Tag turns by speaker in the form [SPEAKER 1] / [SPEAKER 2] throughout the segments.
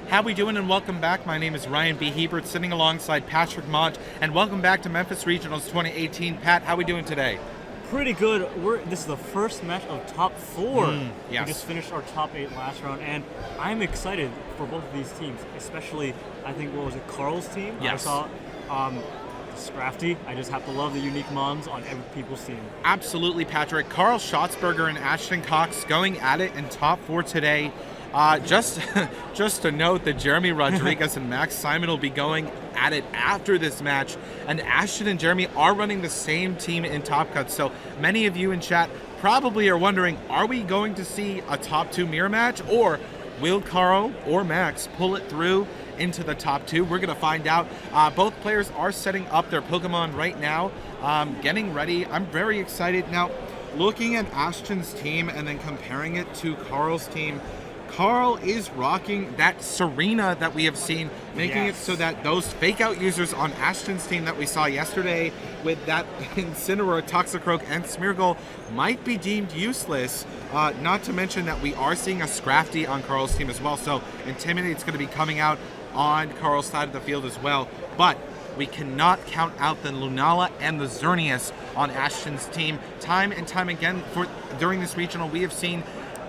[SPEAKER 1] How we doing and welcome back. My name is Ryan B. Hebert, sitting alongside Patrick Mont, and welcome back to Memphis Regionals 2018. Pat, how we doing today?
[SPEAKER 2] Pretty good. This is the first match of top four.
[SPEAKER 1] Yes.
[SPEAKER 2] We just finished our top 8 last round, and I'm excited for both of these teams, especially, I think, what was it, Carl's team?
[SPEAKER 1] Yes.
[SPEAKER 2] I saw Scrafty. I just have to love the unique mons on every people's team.
[SPEAKER 1] Absolutely, Patrick. Carl Schatzberger and Ashton Cox going at it in top 4 today. Just to note that Jeremy Rodriguez and Max Simon will be going at it after this match, and Ashton and Jeremy are running the same team in Top Cut. So many of you in chat probably are wondering, are we going to see a top 2 mirror match, or will Carl or Max pull it through into the top 2? We're going to find out. Both players are setting up their Pokemon right now, getting ready. I'm very excited. Now, looking at Ashton's team and then comparing it to Carl's team, Carl is rocking that Serena that we have seen, making it so that those fake out users on Ashton's team that we saw yesterday with that Incineroar, Toxicroak, and Smeargle might be deemed useless. Not to mention that we are seeing a Scrafty on Carl's team as well, so Intimidate's going to be coming out on Carl's side of the field as well. But we cannot count out the Lunala and the Xerneas on Ashton's team. Time and time again during this regional, we have seen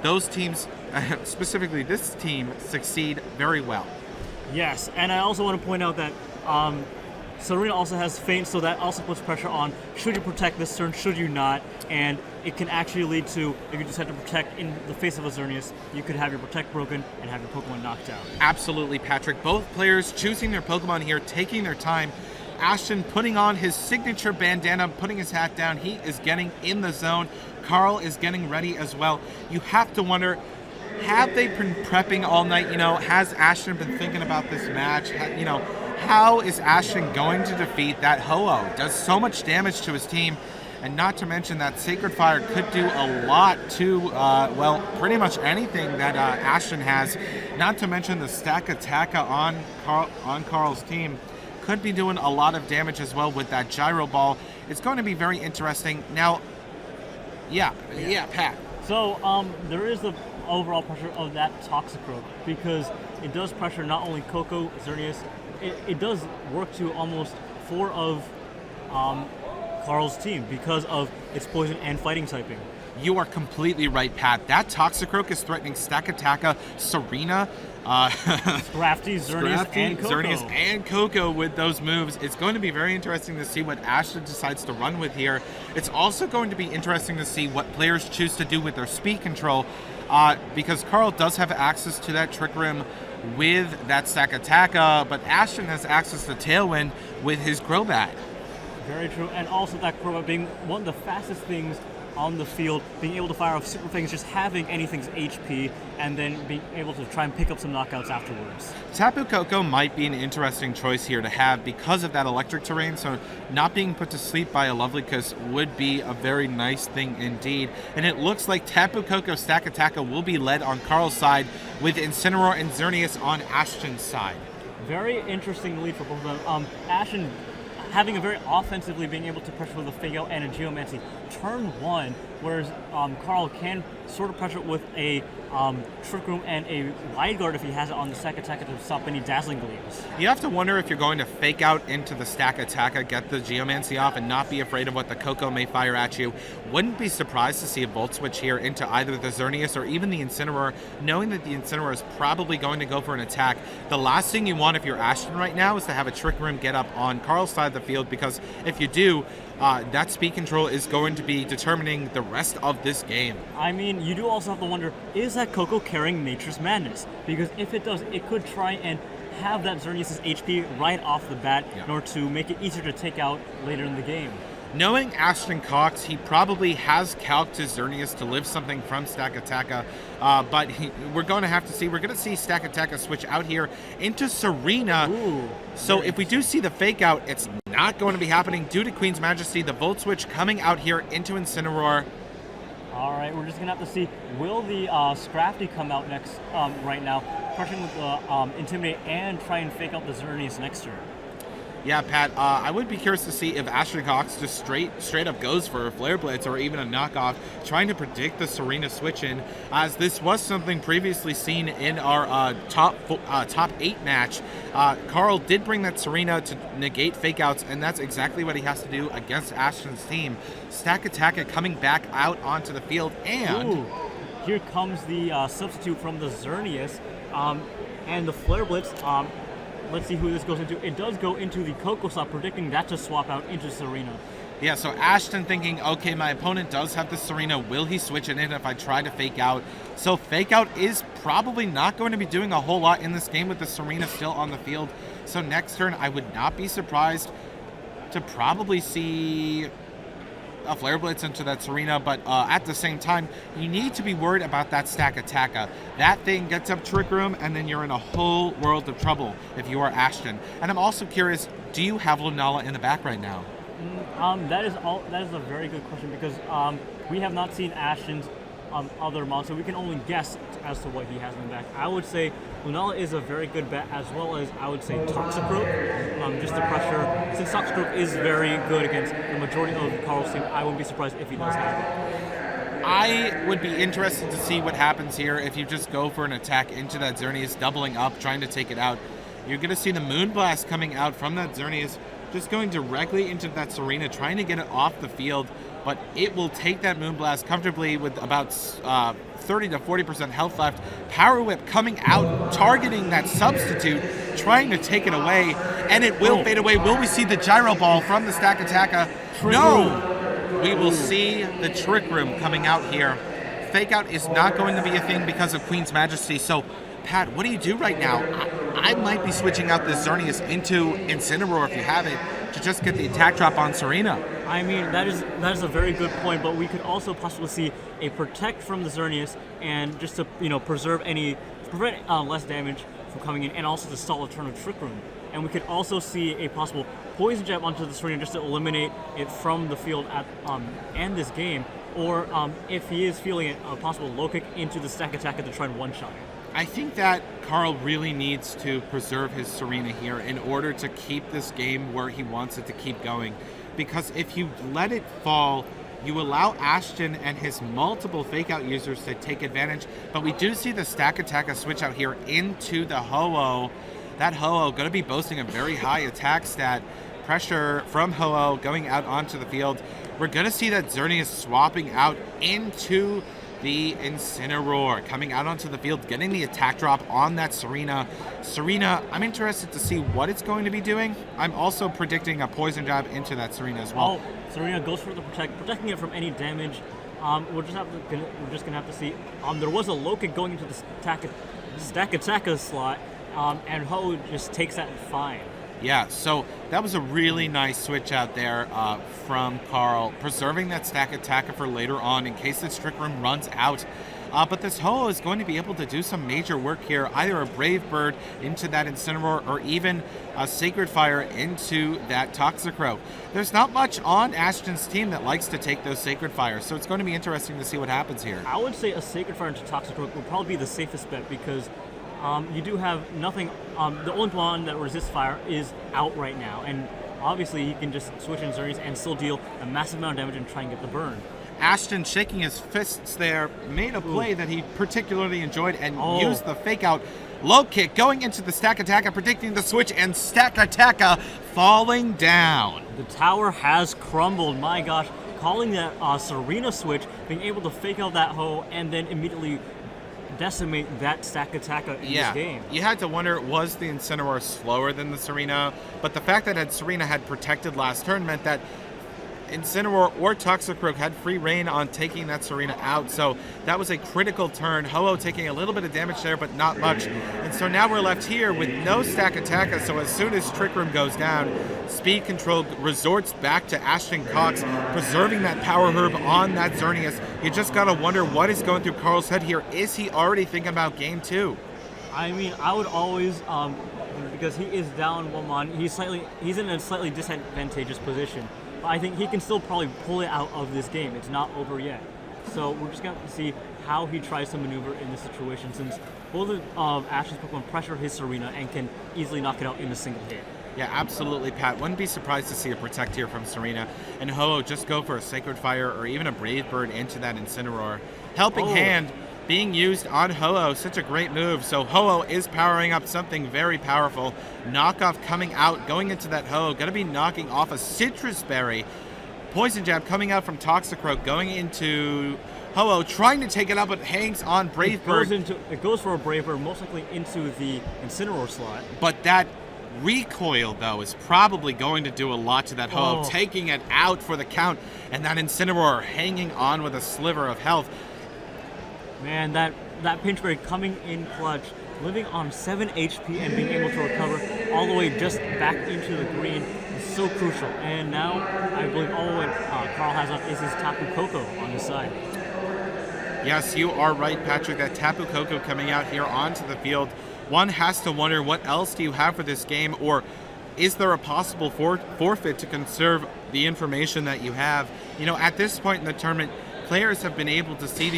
[SPEAKER 1] those teams, specifically this team, succeed very well.
[SPEAKER 2] Yes, and I also want to point out that Serena also has Feint, so that also puts pressure on, should you protect this turn, should you not, and it can actually lead to, if you just have to protect in the face of a Xerneas, you could have your protect broken and have your Pokemon knocked out.
[SPEAKER 1] Absolutely, Patrick. Both players choosing their Pokemon here, taking their time. Ashton putting on his signature bandana, putting his hat down. He is getting in the zone. Carl is getting ready as well. You have to wonder, have they been prepping all night? Has Ashton been thinking about this match? How is Ashton going to defeat that Ho-Oh? Does so much damage to his team, and not to mention that Sacred Fire could do a lot to, pretty much anything that Ashton has. Not to mention the Stack Attacka on Carl's team could be doing a lot of damage as well with that Gyro Ball. It's going to be very interesting. Now, yeah, Pat.
[SPEAKER 2] So there is the overall pressure of that Toxicroak, because it does pressure not only Coco, Xerneas, it does work to almost 4 of Carl's team because of its poison and fighting typing.
[SPEAKER 1] You are completely right, Pat. That Toxicroak is threatening Stack Attacka, Serena,
[SPEAKER 2] Scrafty,
[SPEAKER 1] Xerneas, and Coco with those moves. It's going to be very interesting to see what Ashton decides to run with here. It's also going to be interesting to see what players choose to do with their speed control, because Carl does have access to that Trick Room with that Stack Attacka, but Ashton has access to Tailwind with his Crobat.
[SPEAKER 2] Very true, and also that Crobat being one of the fastest things on the field, being able to fire off super things, just having anything's HP, and then being able to try and pick up some knockouts afterwards.
[SPEAKER 1] Tapu Koko might be an interesting choice here to have because of that electric terrain, so not being put to sleep by a Lovelykiss would be a very nice thing indeed. And it looks like Tapu Koko Stack Attacka will be led on Carl's side, with Incineroar and Xerneas on Ashton's side.
[SPEAKER 2] Very interesting lead for both of them. Ashton having a very offensively being able to pressure with a Fake Out and a Geomancy turn 1, whereas Carl can sort of pressure with a Trick Room and a Wide Guard if he has it on the Stack Attacka to stop any Dazzling Gleams.
[SPEAKER 1] You have to wonder if you're going to Fake Out into the Stack Attacka, get the Geomancy off, and not be afraid of what the Coco may fire at you. Wouldn't be surprised to see a Volt Switch here into either the Xerneas or even the Incineroar, knowing that the Incineroar is probably going to go for an attack. The last thing you want if you're Ashton right now is to have a Trick Room get up on Carl's side of the field, because if you do, that speed control is going to be determining the rest of this game.
[SPEAKER 2] I mean, you do also have to wonder, is that Coco carrying Nature's Madness? Because if it does, it could try and have that Xerneas' HP right off the bat in order to make it easier to take out later in the game.
[SPEAKER 1] Knowing Ashton Cox, he probably has calced his Xerneas to live something from Stack Attacka, but we're going to have to see. We're going to see Stack Attacka switch out here into Serena.
[SPEAKER 2] Ooh,
[SPEAKER 1] so if we do see the Fake Out, it's not going to be happening due to Queen's Majesty. The Volt Switch coming out here into Incineroar.
[SPEAKER 2] All right, we're just going to have to see, will the Scrafty come out next right now, pressuring with the Intimidate and try and Fake Out the Xerneas next turn?
[SPEAKER 1] Yeah, Pat, I would be curious to see if Ashton Cox just straight up goes for a Flare Blitz or even a knockoff, trying to predict the Serena switch in, as this was something previously seen in our top 8 match. Carl did bring that Serena to negate fakeouts, and that's exactly what he has to do against Ashton's team. Stack Attack coming back out onto the field, and
[SPEAKER 2] Ooh, here comes the substitute from the Xerneas, and the Flare Blitz. Let's see who this goes into. It does go into the Coco Slot, predicting that to swap out into Serena.
[SPEAKER 1] yeah, so Ashton thinking, okay, my opponent does have the Serena. Will he switch it in if I try to fake out? So fake out is probably not going to be doing a whole lot in this game with the Serena still on the field. So next turn, I would not be surprised to probably see a Flare Blitz into that Serena, but at the same time, you need to be worried about that Stack Attacka. That thing gets up Trick Room, and then you're in a whole world of trouble if you are Ashton. And I'm also curious, do you have Lunala in the back right now?
[SPEAKER 2] That is a very good question, because we have not seen Ashton's other mods, so we can only guess as to what he has in the back. I would say Lunala is a very good bet, as well as I would say Toxicroak, just the pressure. Since Toxicroak is very good against the majority of Carl's team, I wouldn't be surprised if he does have it.
[SPEAKER 1] I would be interested to see what happens here if you just go for an attack into that Xerneas, doubling up, trying to take it out. You're going to see the Moonblast coming out from that Xerneas, just going directly into that Serena, trying to get it off the field, but it will take that Moonblast comfortably with about 30 to 40% health left. Power Whip coming out, targeting that substitute, trying to take it away, and it will fade away. Will we see the Gyro Ball from the Stack Attacka? No! We will see the Trick Room coming out here. Fake out is not going to be a thing because of Queen's Majesty, so Pat, what do you do right now? I might be switching out the Xerneas into Incineroar if you have it, to just get the attack drop on Serena.
[SPEAKER 2] I mean, that is a very good point, but we could also possibly see a Protect from the Xerneas, and just to prevent less damage from coming in, and also to stall a turn of Trick Room. And we could also see a possible Poison Jab onto the Serena just to eliminate it from the field at end this game, or if he is feeling it, a possible low kick into the Stack Attack to try and one-shot it.
[SPEAKER 1] I think that Carl really needs to preserve his Serena here in order to keep this game where he wants it to keep going. Because if you let it fall, you allow Ashton and his multiple fake-out users to take advantage. But we do see the Stack Attack switch out here into the Ho-Oh. That Ho-Oh going to be boasting a very high attack stat. Pressure from Ho-Oh going out onto the field. We're going to see that Xerneas swapping out into the Incineroar, coming out onto the field, getting the attack drop on that Serena. Serena, I'm interested to see what it's going to be doing. I'm also predicting a Poison Jab into that Serena as well.
[SPEAKER 2] Oh, Serena goes for the protecting it from any damage. We're just gonna have to see. There was a low kick going into the Stack Attacka slot, and Ho just takes that fine.
[SPEAKER 1] Yeah, so that was a really nice switch out there from Carl, preserving that Stack Attacker for later on in case this Trick Room runs out. But this Ho is going to be able to do some major work here, either a Brave Bird into that Incineroar or even a Sacred Fire into that Toxicroak. There's not much on Ashton's team that likes to take those Sacred Fires, so it's going to be interesting to see what happens here.
[SPEAKER 2] I would say a Sacred Fire into Toxicroak would probably be the safest bet, because you do have nothing. The only one that resists fire is out right now, and obviously he can just switch in Xerneas and still deal a massive amount of damage and try and get the burn.
[SPEAKER 1] Ashton shaking his fists there, made a play that he particularly enjoyed and used the fake out. Low kick going into the Stack Attacka, predicting the switch, and Stack Attacka falling down.
[SPEAKER 2] The tower has crumbled, my gosh. Calling that Serena switch, being able to fake out that Ho and then immediately decimate that Stack Attacka in this game.
[SPEAKER 1] You had to wonder, was the Incineroar slower than the Serena? But the fact that Serena had protected last turn meant that Incineroar or Toxicroak had free reign on taking that Serena out, so that was a critical turn. Ho-Oh taking a little bit of damage there, but not much. And so now we're left here with no Stack Attacka, so as soon as Trick Room goes down, Speed Control resorts back to Ashton Cox, preserving that Power Herb on that Xerneas. You just gotta wonder what is going through Carl's head here. Is he already thinking about game 2?
[SPEAKER 2] I mean, I would always, because he is down 1-1, he's in a slightly disadvantageous position. I think he can still probably pull it out of this game. It's not over yet. So we're just going to see how he tries to maneuver in this situation, since both of Ashton's Pokemon pressure his Serena and can easily knock it out in a single hit.
[SPEAKER 1] Yeah, absolutely, Pat. Wouldn't be surprised to see a Protect here from Serena. And Ho-Oh just go for a Sacred Fire or even a Brave Bird into that Incineroar. Helping Hand being used on Ho-Oh, such a great move. So Ho-Oh is powering up something very powerful. Knockoff coming out, going into that Ho-Oh, going to be knocking off a Citrus Berry. Poison Jab coming out from Toxicroak, going into Ho-Oh, trying to take it up, but hangs on Brave Bird.
[SPEAKER 2] It goes for a Brave Bird, most likely into the Incineroar slot.
[SPEAKER 1] But that recoil, though, is probably going to do a lot to that Ho-Oh, taking it out for the count, and that Incineroar hanging on with a sliver of health.
[SPEAKER 2] Man, that Pinch Berry coming in clutch, living on 7 HP and being able to recover all the way just back into the green is so crucial. And now, I believe all what Carl has up is his Tapu Koko on the side.
[SPEAKER 1] Yes, you are right, Patrick. That Tapu Koko coming out here onto the field. One has to wonder, what else do you have for this game, or is there a possible forfeit to conserve the information that you have? You know, at this point in the tournament, players have been able to see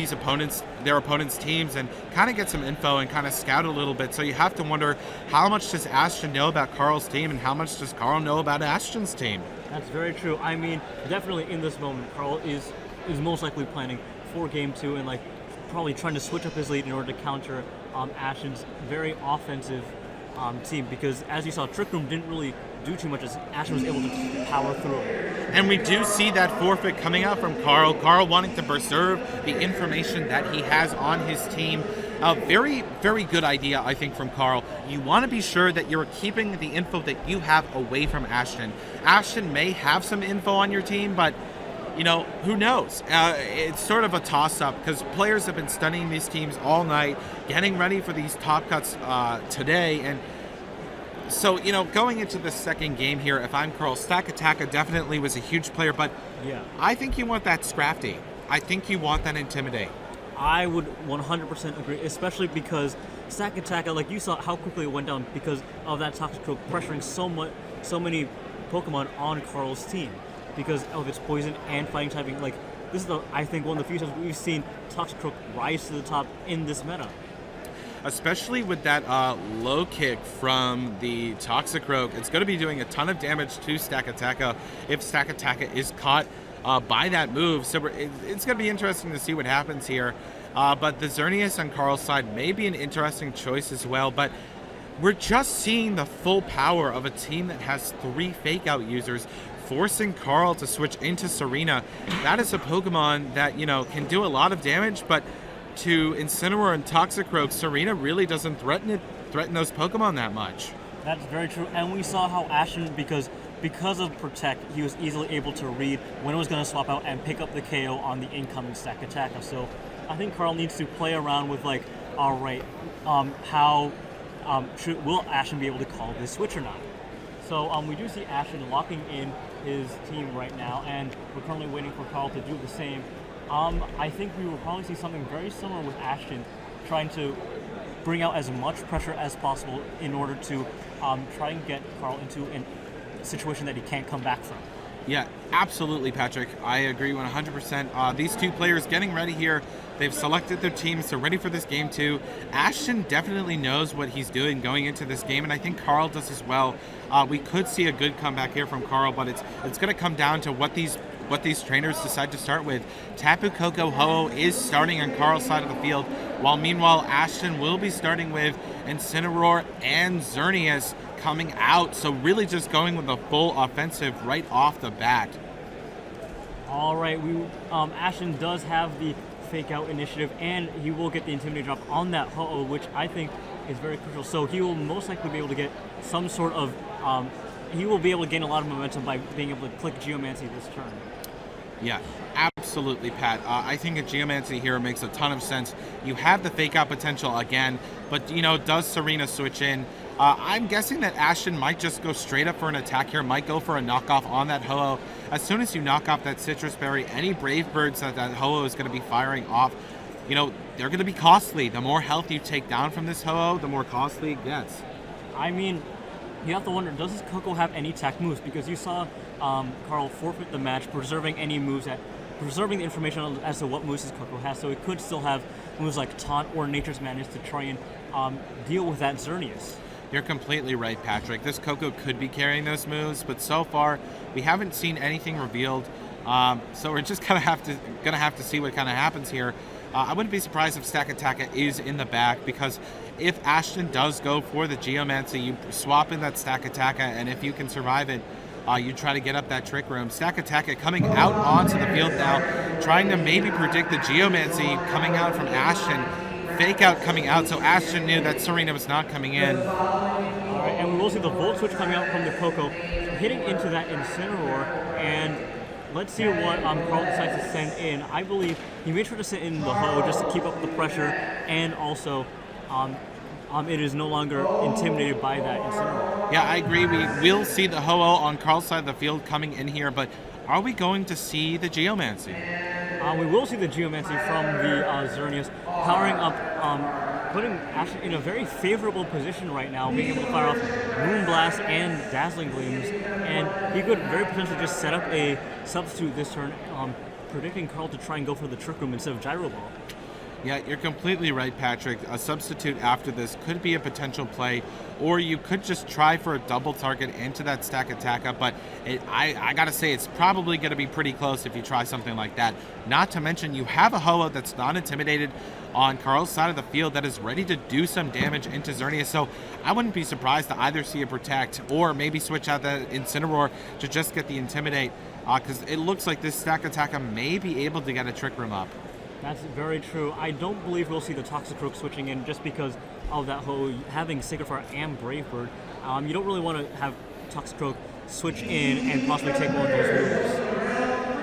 [SPEAKER 1] their opponents' teams and kind of get some info and kind of scout a little bit. So you have to wonder, how much does Ashton know about Carl's team, and how much does Carl know about Ashton's team?
[SPEAKER 2] That's very true. I mean, definitely in this moment, Carl is most likely planning for Game 2 and like probably trying to switch up his lead in order to counter Ashton's very offensive team, because as you saw, Trick Room didn't really do too much as Ashton was able to power through it.
[SPEAKER 1] And we do see that forfeit coming out from Carl. Carl wanting to preserve the information that he has on his team. A very, very good idea, I think, from Carl. You want to be sure that you're keeping the info that you have away from Ashton. Ashton may have some info on your team, but you know, who knows? It's sort of a toss-up because players have been studying these teams all night, getting ready for these top cuts today. And so, you know, going into the second game here, if I'm Carl, Stakataka definitely was a huge player, but
[SPEAKER 2] yeah,
[SPEAKER 1] I think you want that Scrafty. I think you want that Intimidate.
[SPEAKER 2] I would 100% agree, especially because Stakataka, like you saw how quickly it went down because of that Toxicroak pressuring so many Pokemon on Carl's team, because of its poison and fighting typing. Like, this is, I think, one of the few times we've seen Toxicroak rise to the top in this meta.
[SPEAKER 1] Especially with that low kick from the Toxicroak, it's going to be doing a ton of damage to Stakataka if Stakataka is caught by that move. So it's going to be interesting to see what happens here. But the Xerneas on Carl's side may be an interesting choice as well. But we're just seeing the full power of a team that has 3 Fake Out users, forcing Carl to switch into Serena. That is a Pokemon that, you know, can do a lot of damage, but to Incineroar and Toxicroak, Serena really doesn't threaten those Pokemon that much.
[SPEAKER 2] That's very true, and we saw how Ashton, because of Protect, he was easily able to read when it was going to swap out and pick up the KO on the incoming Stakataka. So I think Carl needs to play around with, like, all right, will Ashton be able to call this switch or not? So we do see Ashton locking in his team right now, and we're currently waiting for Carl to do the same. I think we will probably see something very similar with Ashton, trying to bring out as much pressure as possible in order to try and get Carl into a situation that he can't come back from.
[SPEAKER 1] Yeah, absolutely, Patrick. I agree 100%. These two players getting ready here. They've selected their teams. They're ready for this game too. Ashton definitely knows what he's doing going into this game, and I think Carl does as well. We could see a good comeback here from Carl, but it's going to come down to what these trainers decide to start with. Tapu Koko Ho is starting on Carl's side of the field, while meanwhile Ashton will be starting with Incineroar and Xerneas coming out. So really just going with a full offensive right off the bat.
[SPEAKER 2] All right, Ashton does have the Fake Out initiative, and he will get the Intimidate drop on that Ho-Oh, which I think is very crucial. So he will most likely be able to get some sort of he will be able to gain a lot of momentum by being able to click Geomancy this turn.
[SPEAKER 1] Yeah, absolutely, Pat. I think a Geomancy here makes a ton of sense. You have the Fake Out potential again, but, you know, does Serena switch in? I'm guessing that Ashton might just go straight up for an attack here, might go for a knockoff on that Ho-Oh. As soon as you knock off that Citrus Berry, any Brave Birds that Ho-Oh is going to be firing off, you know, they're going to be costly. The more health you take down from this Ho-Oh, the more costly it gets.
[SPEAKER 2] I mean, you have to wonder, does this Koko have any tech moves? Because you saw Carl forfeit the match, preserving the information as to what moves his Koko has, so it could still have moves like Taunt or Nature's Madness to try and deal with that Xerneas.
[SPEAKER 1] You're completely right, Patrick. This Coco could be carrying those moves, but so far we haven't seen anything revealed. So we're just gonna have to see what kind of happens here. I wouldn't be surprised if Stakataka is in the back, because if Ashton does go for the Geomancy, you swap in that Stakataka, and if you can survive it, you try to get up that Trick Room. Stakataka coming out onto the field now, trying to maybe predict the Geomancy coming out from Ashton. Fake out coming out, so Ashton knew that Serena was not coming in.
[SPEAKER 2] All right, and we will see the Volt Switch coming out from the Coco, hitting into that Incineroar, and let's see what Carl decides to send in. I believe he made sure to send in the Ho just to keep up the pressure, and also it is no longer intimidated by that Incineroar.
[SPEAKER 1] Yeah, I agree. We will see the Ho-Oh on Carl's side of the field coming in here, but are we going to see the Geomancy?
[SPEAKER 2] We will see the Geomancy from the Xerneas powering up, putting Ashton in a very favorable position right now, being able to fire off Moonblast and Dazzling Gleams, and he could very potentially just set up a substitute this turn, predicting Carl to try and go for the Trick Room instead of Gyro Ball.
[SPEAKER 1] Yeah, you're completely right, Patrick. A substitute after this could be a potential play, or you could just try for a double target into that Stakataka, but I gotta say, it's probably gonna be pretty close if you try something like that. Not to mention, you have a Ho-Oh that's not intimidated on Carl's side of the field that is ready to do some damage into Xerneas, so I wouldn't be surprised to either see a Protect or maybe switch out the Incineroar to just get the Intimidate, because it looks like this Stakataka may be able to get a Trick Room up.
[SPEAKER 2] That's very true. I don't believe we'll see the Toxicroak switching in just because of that whole having Sacred Fire and Brave Bird. You don't really want to have Toxicroak switch in and possibly take one of those moves.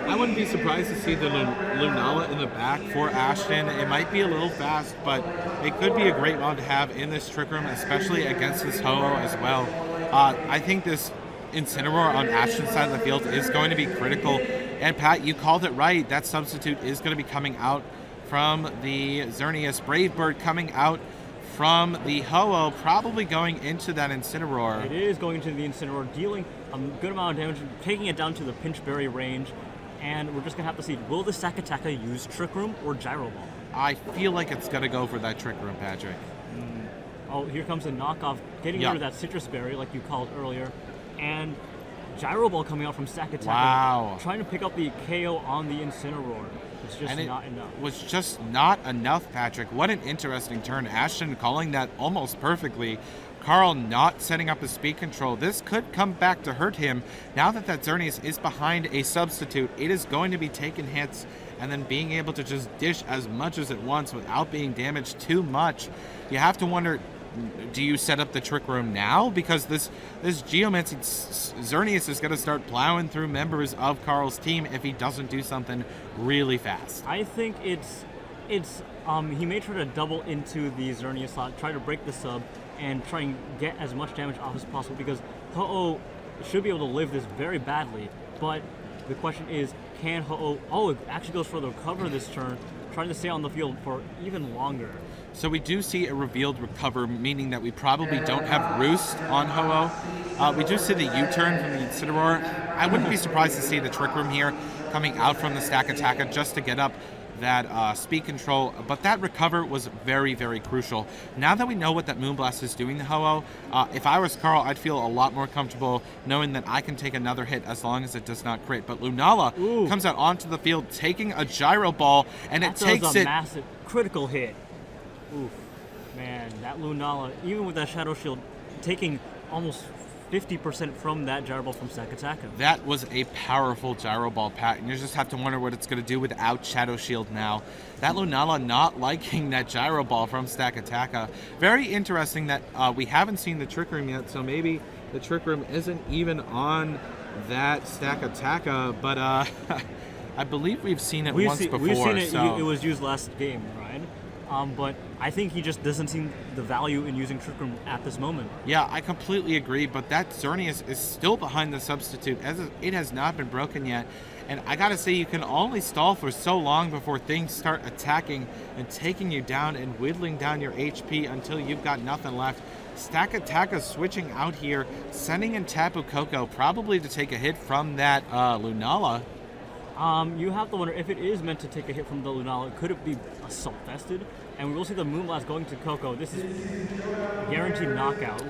[SPEAKER 1] I wouldn't be surprised to see the Lunala in the back for Ashton. It might be a little fast, but it could be a great one to have in this Trick Room, especially against this Ho-Oh as well. I think this Incineroar on Ashton's side of the field is going to be critical. And Pat, you called it right. That substitute is going to be coming out from the Xerneas. Brave Bird coming out from the Ho-Oh, probably going into that Incineroar.
[SPEAKER 2] It is going into the Incineroar, dealing a good amount of damage, taking it down to the Pinchberry range. And we're just going to have to see, will the Sakataka use Trick Room or Gyro Ball?
[SPEAKER 1] I feel like it's going to go for that Trick Room, Patrick.
[SPEAKER 2] Oh, here comes a knockoff, getting rid of that Citrus Berry, like you called earlier. And Gyro Ball coming out from Stakataka.
[SPEAKER 1] Wow.
[SPEAKER 2] Trying to pick up the KO on the Incineroar. It's just not enough.
[SPEAKER 1] Was just not enough, Patrick. What an interesting turn. Ashton calling that almost perfectly. Carl not setting up his speed control. This could come back to hurt him. Now that Xerneas is behind a substitute, it is going to be taking hits and then being able to just dish as much as it wants without being damaged too much. You have to wonder, do you set up the Trick Room now? Because this Geomancy Xerneas is going to start plowing through members of Carl's team if he doesn't do something really fast.
[SPEAKER 2] I think it's he made sure to double into the Xerneas slot, try to break the sub, and try and get as much damage off as possible, because Ho-Oh should be able to live this very badly. But the question is, can Ho-Oh... Oh, it actually goes for the recover this turn, trying to stay on the field for even longer.
[SPEAKER 1] So we do see a revealed recover, meaning that we probably don't have Roost on Ho-Oh. We do see the U-turn from the Incineroar. I wouldn't be surprised to see the Trick Room here coming out from the Stakataka just to get up that speed control, but that recover was very, very crucial. Now that we know what that Moonblast is doing to Ho-Oh, if I was Carl, I'd feel a lot more comfortable knowing that I can take another hit as long as it does not crit. But Lunala comes out onto the field taking a Gyro Ball, and it takes
[SPEAKER 2] a massive critical hit. Oof, man, that Lunala, even with that Shadow Shield, taking almost 50% from that Gyro Ball from Stakataka.
[SPEAKER 1] That was a powerful Gyro Ball, Pat, and you just have to wonder what it's going to do without Shadow Shield now. That Lunala not liking that Gyro Ball from Stakataka. Very interesting that we haven't seen the Trick Room yet, so maybe the Trick Room isn't even on that Stakataka, but I believe we've seen it once before.
[SPEAKER 2] We've seen it,
[SPEAKER 1] so.
[SPEAKER 2] It was used last game, right? But I think he just doesn't see the value in using Trick Room at this moment.
[SPEAKER 1] Yeah, I completely agree, but that Xerneas is still behind the substitute, as it has not been broken yet. And I gotta say, you can only stall for so long before things start attacking and taking you down and whittling down your HP until you've got nothing left. Stakataka switching out here, sending in Tapu Koko, probably to take a hit from that Lunala.
[SPEAKER 2] You have to wonder if it is meant to take a hit from the Lunala, could it be assault vested? And we will see the Moonblast going to Koko. This is guaranteed knockout.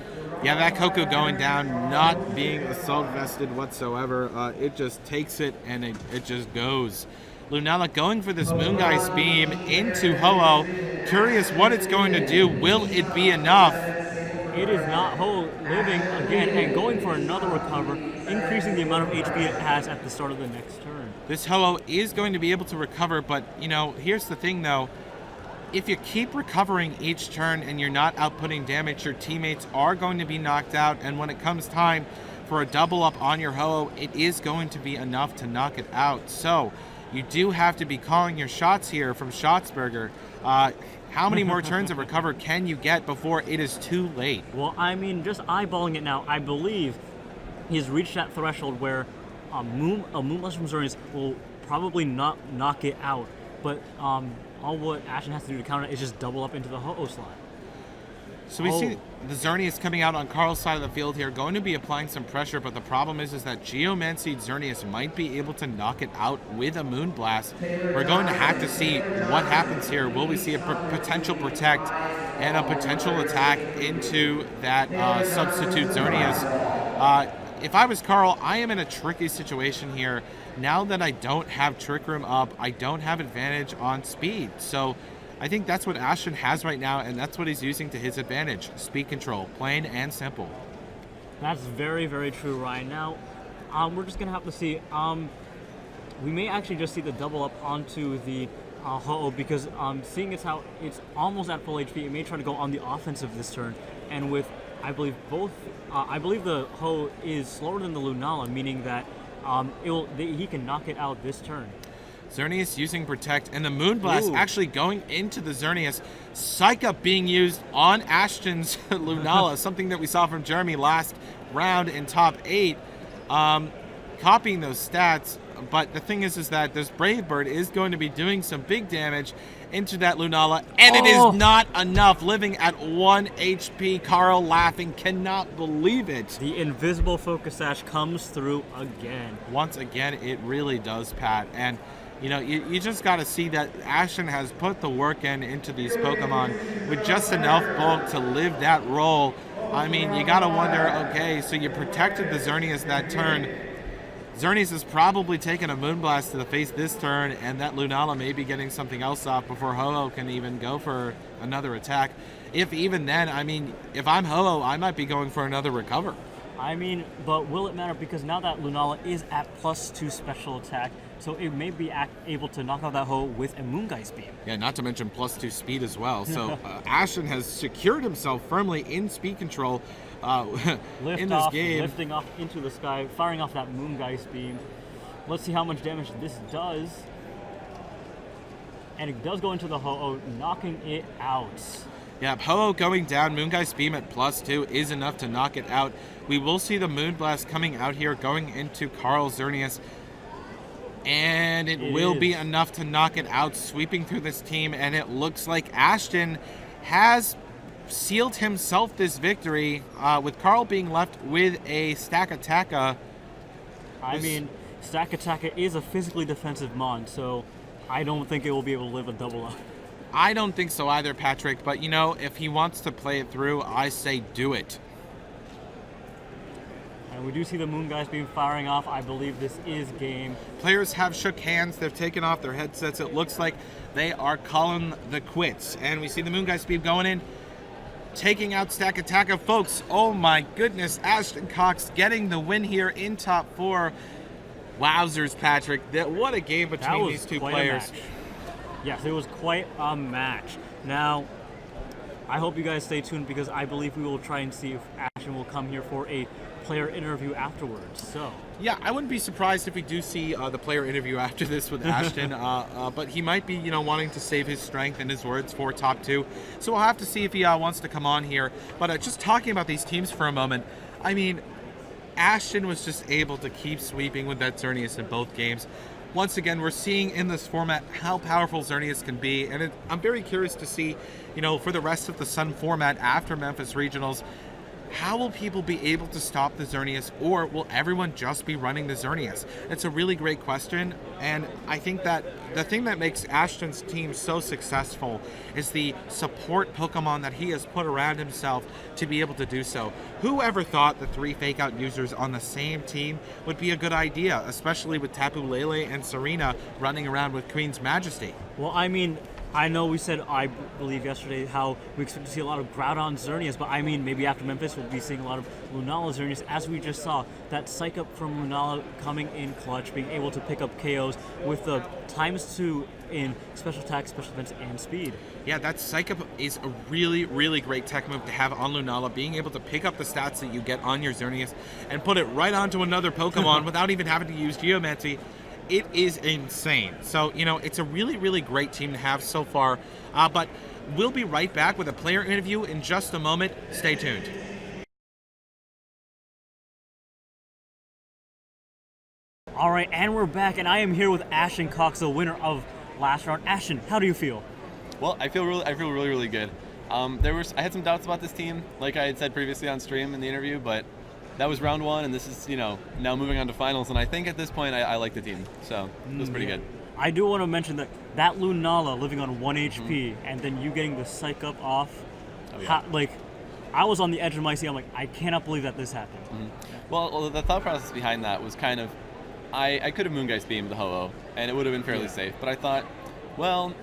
[SPEAKER 1] Yeah, that Coco going down, not being assault vested whatsoever. It just takes it and it just goes. Lunala going for this Moongeist beam into Ho-Oh. Curious what it's going to do. Will it be enough?
[SPEAKER 2] It is not. Ho living again and going for another recover, increasing the amount of HP it has at the start of the next turn.
[SPEAKER 1] This Ho-Oh is going to be able to recover, but, here's the thing, though. If you keep recovering each turn and you're not outputting damage, your teammates are going to be knocked out, and when it comes time for a double up on your Ho-Oh, it is going to be enough to knock it out. So, you do have to be calling your shots here from Shotsburger. How many more turns of recover can you get before it is too late?
[SPEAKER 2] Well, I mean, just eyeballing it now, I believe he's reached that threshold where a Moonblast from Xerneas will probably not knock it out, but all what Ashen has to do to counter it is just double up into the Ho-Oh slot.
[SPEAKER 1] So we see the Xerneas coming out on Carl's side of the field here, going to be applying some pressure, but the problem is that Geomancy Xerneas might be able to knock it out with a Moonblast. We're going to have to see what happens here. Will we see a potential protect and a potential attack into that substitute Xerneas? If I was Carl, I am in a tricky situation here. Now that I don't have Trick Room up, I don't have advantage on speed. So I think that's what Ashton has right now, and that's what he's using to his advantage. Speed control, plain and simple.
[SPEAKER 2] That's very, very true, Ryan. Now, we're just going to have to see. We may actually just see the double up onto the Ho-Oh because seeing as how it's almost at full HP, it may try to go on the offensive this turn. And with, I believe, the Ho is slower than the Lunala, meaning that he can knock it out this turn.
[SPEAKER 1] Xerneas using Protect, and the Moonblast actually going into the Xerneas. Psych Up being used on Ashton's Lunala, something that we saw from Jeremy last round in top 8. Copying those stats, but the thing is that this Brave Bird is going to be doing some big damage into that Lunala, and it is not enough, living at 1 HP. Carl laughing, cannot believe it.
[SPEAKER 2] The invisible Focus Sash comes through again.
[SPEAKER 1] Once again, it really does, Pat, and you just got to see that Ashton has put the work into these Pokemon with just enough bulk to live that role. I mean, you got to wonder, okay, so you protected the Xerneas that turn. Xerneas is probably taking a Moonblast to the face this turn, and that Lunala may be getting something else off before Ho-Oh can even go for another attack. If even then, I mean, if I'm Ho-Oh, I might be going for another recover.
[SPEAKER 2] I mean, but will it matter? Because now that Lunala is at +2 special attack, so it may be able to knock out that Ho with a Moongeist Beam.
[SPEAKER 1] Yeah, not to mention +2 speed as well. So Ashton has secured himself firmly in speed control in this game.
[SPEAKER 2] Lifting off into the sky, firing off that Moongeist Beam. Let's see how much damage this does. And it does go into the Ho-Oh, knocking it out.
[SPEAKER 1] Yeah, Ho-Oh going down, Moongeist Beam at +2 is enough to knock it out. We will see the Moonblast coming out here, going into Carl Xerneas. And it will be enough to knock it out, sweeping through this team. And it looks like Ashton has sealed himself this victory, with Carl being left with a Stack-Attacka.
[SPEAKER 2] I mean, Stack-Attacka is a physically defensive mon, so I don't think it will be able to live a double up.
[SPEAKER 1] I don't think so either, Patrick, but if he wants to play it through, I say do it.
[SPEAKER 2] And we do see the Moongeist Beam firing off. I believe this is game.
[SPEAKER 1] Players have shook hands. They've taken off their headsets. It looks like they are calling the quits. And we see the Moongeist Beam going in, taking out Stack-Attacka. Folks, oh my goodness, Ashton Cox getting the win here in top 4. Wowzers, Patrick. What a game between these two players.
[SPEAKER 2] Yes, it was quite a match. Now, I hope you guys stay tuned because I believe we will try and see if Ashton will come here for a player interview afterwards. So
[SPEAKER 1] yeah, I wouldn't be surprised if we do see the player interview after this with Ashton, but he might be wanting to save his strength and his words for top 2, so we'll have to see if he wants to come on here. But just talking about these teams for a moment, I mean, Ashton was just able to keep sweeping with that Xerneas in both games. Once again, we're seeing in this format how powerful Xerneas can be, and I'm very curious to see, for the rest of the Sun format after Memphis Regionals, how will people be able to stop the Xerneas, or will everyone just be running the Xerneas? It's a really great question, and I think that the thing that makes Ashton's team so successful is the support Pokemon that he has put around himself to be able to do so. Whoever thought the 3 Fake Out users on the same team would be a good idea, especially with Tapu Lele and Serena running around with Queen's Majesty?
[SPEAKER 2] Well, I mean, I know we said, I believe yesterday, how we expect to see a lot of Groudon Xerneas, but I mean, maybe after Memphis, we'll be seeing a lot of Lunala Xerneas, as we just saw. That Psych Up from Lunala coming in clutch, being able to pick up KOs with the ×2 in special attack, special defense, and speed.
[SPEAKER 1] Yeah, that Psych Up is a really, really great tech move to have on Lunala, being able to pick up the stats that you get on your Xerneas and put it right onto another Pokemon without even having to use Geomancy. It is insane. So, it's a really, really great team to have so far. But we'll be right back with a player interview in just a moment. Stay tuned.
[SPEAKER 2] All right, and we're back, and I am here with Ashton Cox, the winner of last round. Ashton, how do you feel?
[SPEAKER 3] Well, I feel really good. I had some doubts about this team, like I had said previously on stream in the interview, but that was round 1, and this is, now moving on to finals, and I think at this point I like the team, so it was pretty good.
[SPEAKER 2] I do want to mention that Lunala living on 1 HP, and then you getting the Psych Up off, I was on the edge of my seat. I'm like, I cannot believe that this happened.
[SPEAKER 3] Well, the thought process behind that was kind of, I could have Moongeist Beamed the Ho-Oh, and it would have been fairly safe, but I thought, well,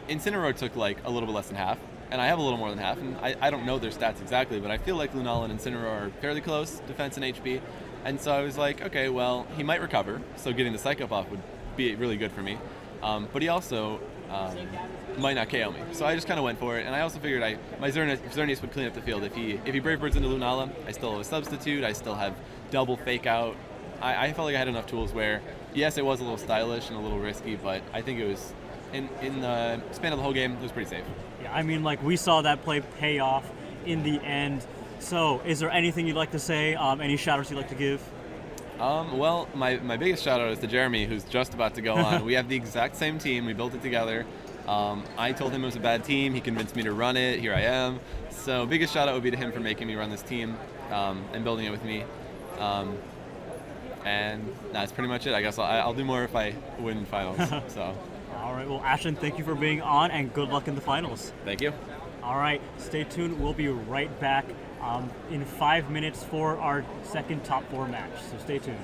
[SPEAKER 3] Incineroar took like a little bit less than half, and I have a little more than half, and I don't know their stats exactly, but I feel like Lunala and Incineroar are fairly close, defense and HP, and so I was like, okay, well, he might recover, so getting the Psych Up off would be really good for me, but he also might not KO me, so I just kind of went for it, and I also figured my Xerneas would clean up the field. If he Brave Birds into Lunala, I still have a Substitute, I still have double Fake Out. I felt like I had enough tools where, yes, it was a little stylish and a little risky, but I think it was, in the span of the whole game, it was pretty safe.
[SPEAKER 2] Yeah, I mean, we saw that play pay off in the end. So, is there anything you'd like to say? Any shout-outs you'd like to give?
[SPEAKER 3] Well, my biggest shout-out is to Jeremy, who's just about to go on. We have the exact same team. We built it together. I told him it was a bad team. He convinced me to run it. Here I am. So, biggest shout-out would be to him for making me run this team and building it with me. And that's pretty much it. I guess I'll do more if I win finals. So.
[SPEAKER 2] All right. Well, Ashton, thank you for being on, and good luck in the finals.
[SPEAKER 3] Thank you.
[SPEAKER 2] All right. Stay tuned. We'll be right back in 5 minutes for our second top 4 match. So stay tuned.